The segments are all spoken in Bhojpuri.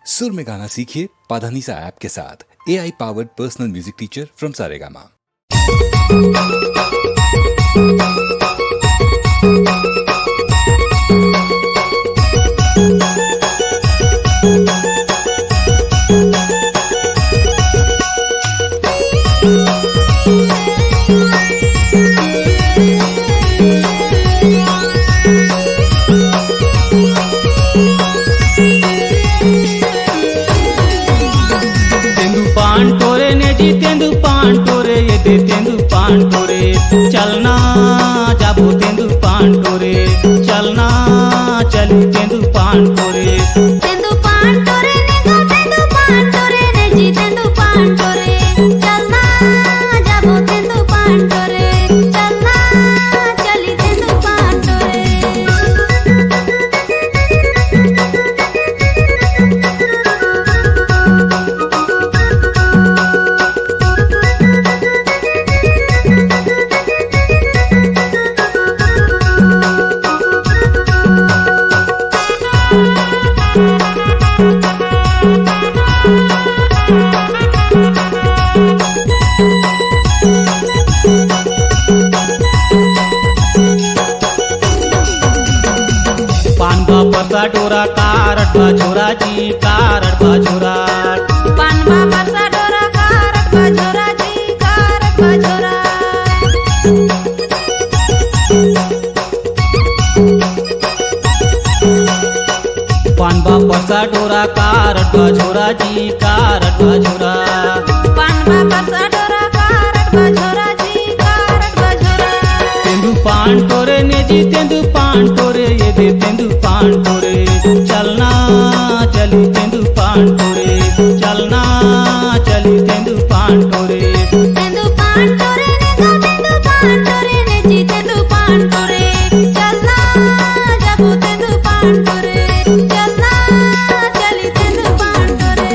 सुर में गाना सीखिए पाधानीसा ऐप के साथ। AI powered personal music teacher from Saregama. तेंदु पांटोरे ये दे तेंदु पांटोरे चलना जाबो तेंदु पांटोरे चलना चली तेंदु पांटोरे ने गो तेंदु पांटोरे ने जी तेंदु पांटोरे चलना जाबो तेंदु पांटोरे चलना चली तेंदु पांटोरे। परसा डोरा कारट बाजोरा जी कारट बाजोरा पानवा परसा डोरा कारट बाजोरा जी कारट बाजोरा। पानवा परसा डोरा कारट बाजोरा जी कारट बाजोरा पानवा परसा डोरा कारट बाजोरा जी कारट बाजोरा। तेंदु पांटोरे ने जी तेंदु पांटोरे ये दे तेंदु पांटोरे चलना चली तेंदु पांटोरे चलना चली तेंदु पांटोरे तेंदु पांटोरे ने गो तेंदु पांटोरे ने जी तेंदु पांटोरे चलना जाबो तेंदु पांटोरे चलना चली तेंदु पांटोरे।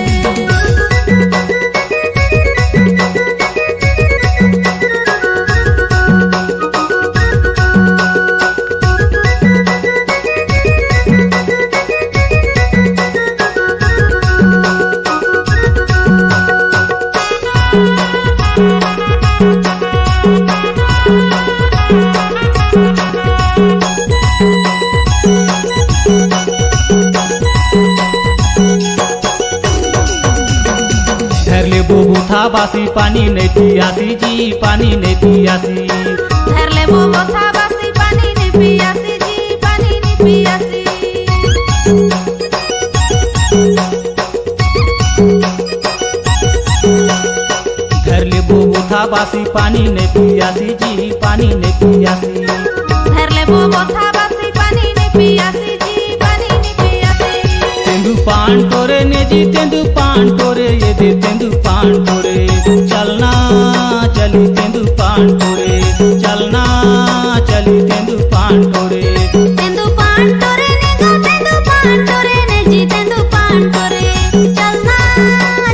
था बासी पानी नहीं पियासी जी पानी नहीं पियासी धर ले वो था बासी पानी नहीं पियासी जी पानी नहीं पियासी। धर ले वो था बासी पानी नहीं पियासी जी पानी नहीं पियासी धर ले वो था बासी पानी नहीं पियासी जी पानी नहीं पियासी। तेंदु पांटोरे ने जी तेंदु पांटोरे ये दे तेंदु पांटोरे चलना चली तेंदु पांटोरे चलना चली तेंदु पांटोरे तेंदु पांटोरे ने गो तेंदु पांटोरे ने जी तेंदु पांटोरे चलना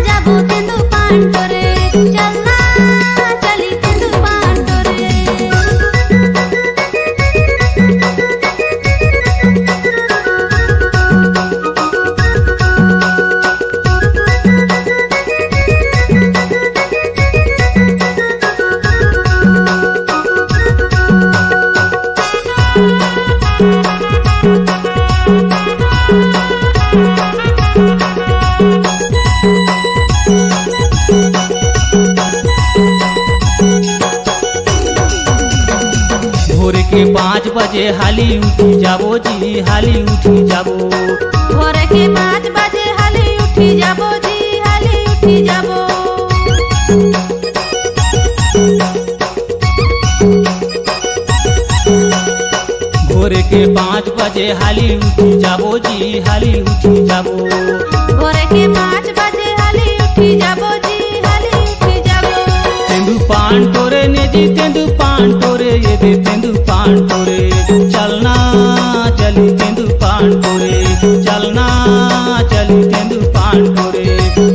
जाबो तेंदु पांटोरे चलना चली तेंदु पांटोरे। भोर के 5 बजे हाली उठी जाबो जी हाली उठी जाबो भोर के 5 बजे हाली उठी जाबो जी हाली उठी जाबो। भोर के 5 बजे हाली उठी जाबो जी हाली उठी जाबो भोर के 5 बजे हाली उठी जाबो जी हाली उठी जाबो। तेंदु पांटोरे ने जी तेंदु पांटोरे ये दे तेंदु पांटोरे चलना चली तेंदु पांटोरे चलना चली तेंदु पांटोरे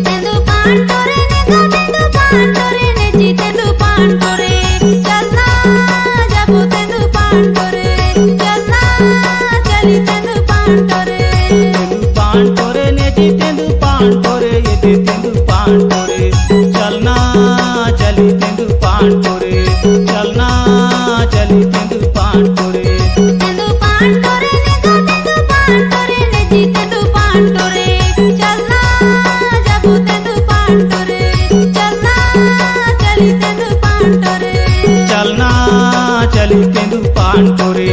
तेंदु पांटोरे ने गो तेंदु पांटोरे ने जी तेंदु पांटोरे चलना जाबो तेंदु पांटोरे चलना चली तेंदु पांटोरे पांटोरे ने जी तेंदु तेंदु पांटोरे ये दे तेंदु पांटोरे चलना चली तेंदु पांटोरे चलना चली तेंदु पांटोरे तेंदु पांटोरे निगो तेंदु पांटोरे नेजी तेंदु पांटोरे चलना जाबो तेंदु पांटोरे चलना चली तेंदु पांटोरे चलना चली तेंदु पांटोरे